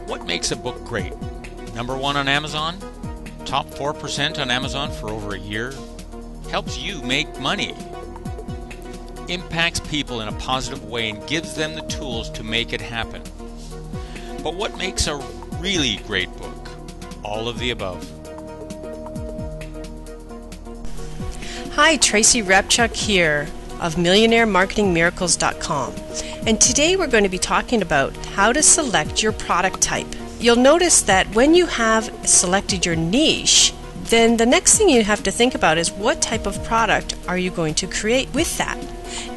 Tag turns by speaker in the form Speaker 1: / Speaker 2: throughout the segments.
Speaker 1: What makes a book great? #1 on Amazon? Top 4% on Amazon for over a year? Helps you make money? Impacts people in a positive way and gives them the tools to make it happen. But what makes a really great book? All of the above.
Speaker 2: Hi, Tracy Repchuk here of MillionaireMarketingMiracles.com, and today we're going to be talking about how to select your product type. You'll notice that when you have selected your niche, then the next thing you have to think about is what type of product are you going to create with that.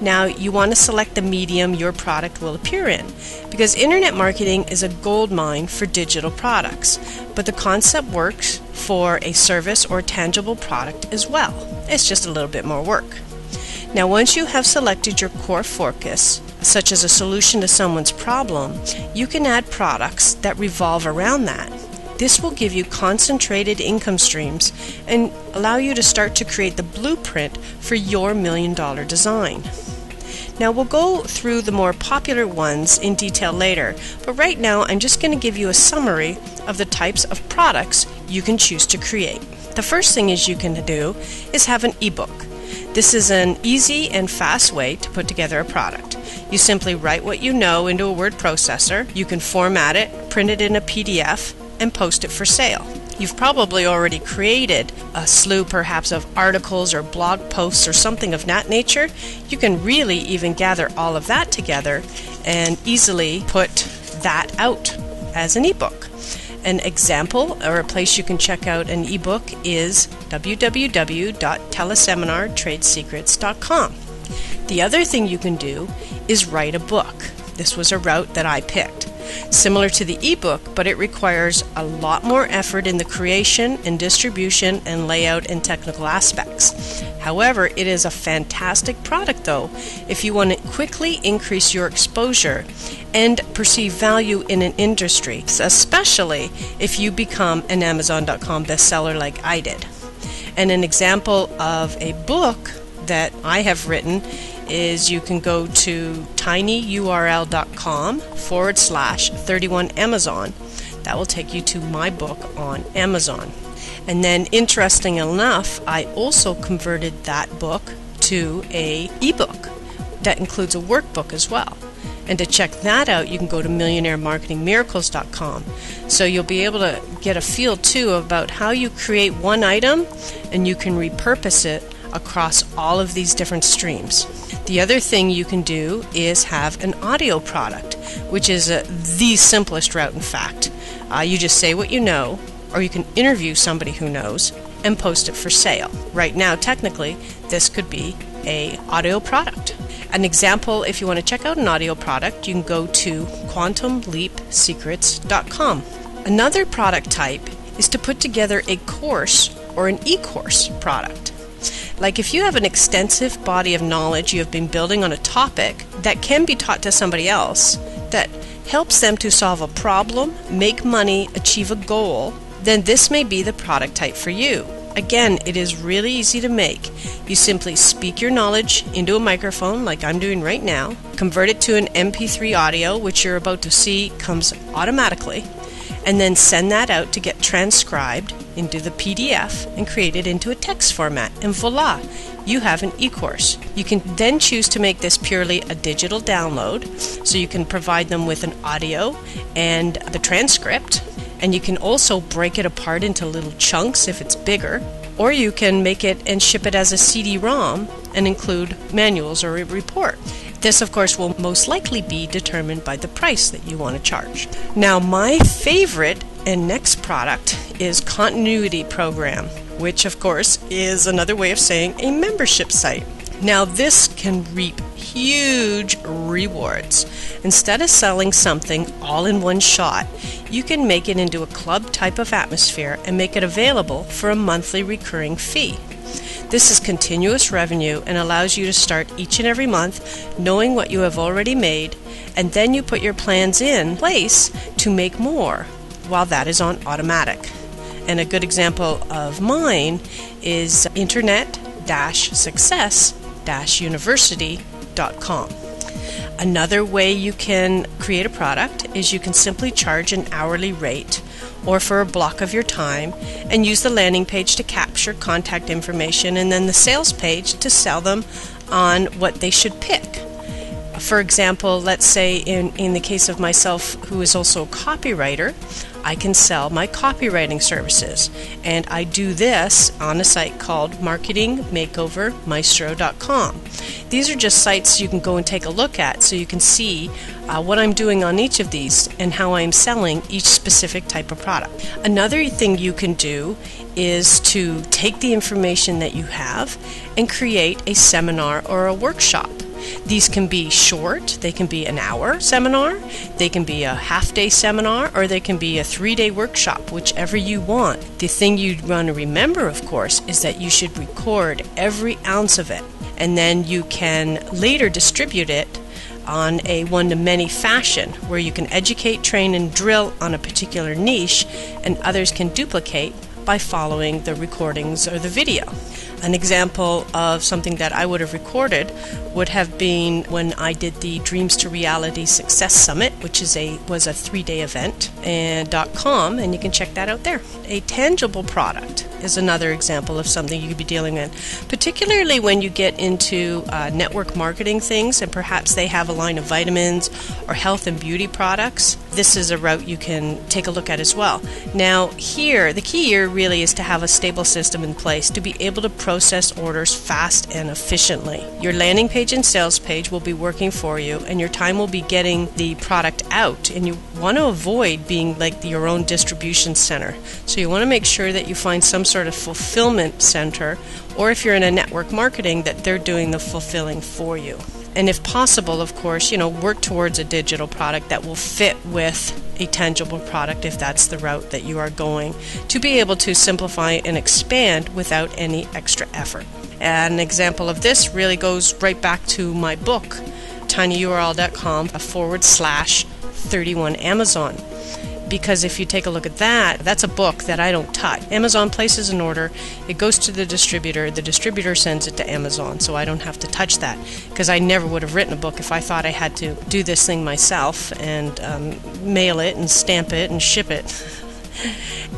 Speaker 2: Now, you want to select the medium your product will appear in, because internet marketing is a gold mine for digital products, but the concept works for a service or tangible product as well. It's just a little bit more work. Now, once you have selected your core focus, such as a solution to someone's problem, you can add products that revolve around that. This will give you concentrated income streams and allow you to start to create the blueprint for your $1 million design. Now, we'll go through the more popular ones in detail later, but right now I'm just going to give you a summary of the types of products you can choose to create. The first thing you can do is have an ebook. This is an easy and fast way to put together a product. You simply write what you know into a word processor. You can format it, print it in a PDF, and post it for sale. You've probably already created a slew perhaps of articles or blog posts or something of that nature. You can really even gather all of that together and easily put that out as an ebook. An example or a place you can check out an ebook is www.teleseminartradesecrets.com. The other thing you can do is write a book. This was a route that I picked. Similar to the ebook, but it requires a lot more effort in the creation and distribution and layout and technical aspects. However, it is a fantastic product though if you want to quickly increase your exposure and perceive value in an industry, especially if you become an Amazon.com bestseller like I did. And an example of a book that I have written is you can go to tinyurl.com/31Amazon. That will take you to my book on Amazon. And then, interesting enough, I also converted that book to a ebook that includes a workbook as well. And to check that out, you can go to MillionaireMarketingMiracles.com. So you'll be able to get a feel too about how you create one item and you can repurpose it across all of these different streams. The other thing you can do is have an audio product, which is the simplest route in fact. You just say what you know, or you can interview somebody who knows and post it for sale. Right now, technically, this could be an audio product. An example, if you want to check out an audio product, you can go to quantumleapsecrets.com. Another product type is to put together a course or an e-course product. Like if you have an extensive body of knowledge you have been building on a topic that can be taught to somebody else that helps them to solve a problem, make money, achieve a goal, then this may be the product type for you. Again, it is really easy to make. You simply speak your knowledge into a microphone like I'm doing right now, convert it to an MP3 audio, which you're about to see comes automatically, and then send that out to get transcribed into the PDF and create it into a text format, and voila, you have an e-course. You can then choose to make this purely a digital download, so you can provide them with an audio and the transcript, and you can also break it apart into little chunks if it's bigger, or you can make it and ship it as a CD-ROM and include manuals or a report. This, of course, will most likely be determined by the price that you want to charge. Now, my favorite and next product is Continuity Program, which, of course, is another way of saying a membership site. Now, this can reap huge rewards. Instead of selling something all in one shot, you can make it into a club type of atmosphere and make it available for a monthly recurring fee. This is continuous revenue and allows you to start each and every month knowing what you have already made, and then you put your plans in place to make more while that is on automatic. And a good example of mine is internet-success-university.com. Another way you can create a product is you can simply charge an hourly rate or for a block of your time and use the landing page to capture contact information and then the sales page to sell them on what they should pick. For example, let's say in the case of myself, who is also a copywriter, I can sell my copywriting services. And I do this on a site called marketingmakeovermaestro.com. These are just sites you can go and take a look at so you can see what I'm doing on each of these and how I'm selling each specific type of product. Another thing you can do is to take the information that you have and create a seminar or a workshop. These can be short, they can be an hour seminar, they can be a half-day seminar, or they can be a 3-day workshop, whichever you want. The thing you'd want to remember, of course, is that you should record every ounce of it, and then you can later distribute it on a one-to-many fashion, where you can educate, train, and drill on a particular niche, and others can duplicate by following the recordings or the video. An example of something that I would have recorded would have been when I did the Dreams to Reality Success Summit, which was a 3-day event, and .com, and you can check that out there. A tangible product is another example of something you could be dealing in, particularly when you get into network marketing things, and perhaps they have a line of vitamins or health and beauty products. This is a route you can take a look at as well. Now here, the key here really is to have a stable system in place to be able to process orders fast and efficiently. Your landing page and sales page will be working for you, and your time will be getting the product out, and you want to avoid being like your own distribution center. So you want to make sure that you find some sort of fulfillment center, or if you're in a network marketing, that they're doing the fulfilling for you. And if possible, of course, work towards a digital product that will fit with a tangible product if that's the route that you are going, to be able to simplify and expand without any extra effort. An example of this really goes right back to my book, tinyurl.com/31 Amazon. Because if you take a look at that, that's a book that I don't touch. Amazon places an order, it goes to the distributor sends it to Amazon, so I don't have to touch that, because I never would have written a book if I thought I had to do this thing myself and mail it and stamp it and ship it.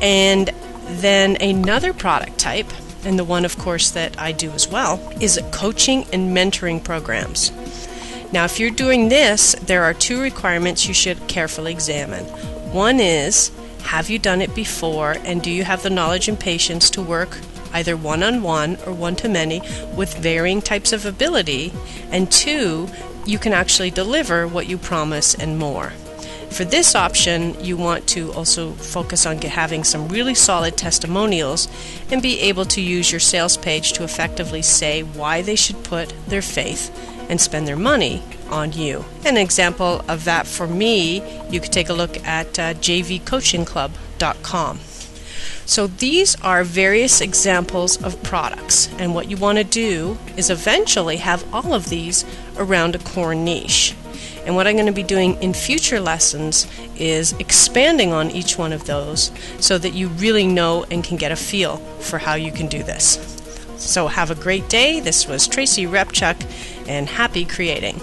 Speaker 2: And then another product type, and the one of course that I do as well, is coaching and mentoring programs. Now if you're doing this, there are 2 requirements you should carefully examine. One is, have you done it before, and do you have the knowledge and patience to work either one-on-one or one-to-many with varying types of ability? And 2, you can actually deliver what you promise and more. For this option, you want to also focus on having some really solid testimonials and be able to use your sales page to effectively say why they should put their faith and spend their money on you. An example of that for me, you could take a look at jvcoachingclub.com. So these are various examples of products, and what you want to do is eventually have all of these around a core niche. And what I'm going to be doing in future lessons is expanding on each one of those so that you really know and can get a feel for how you can do this. So have a great day. This was Tracy Repchuk, and happy creating.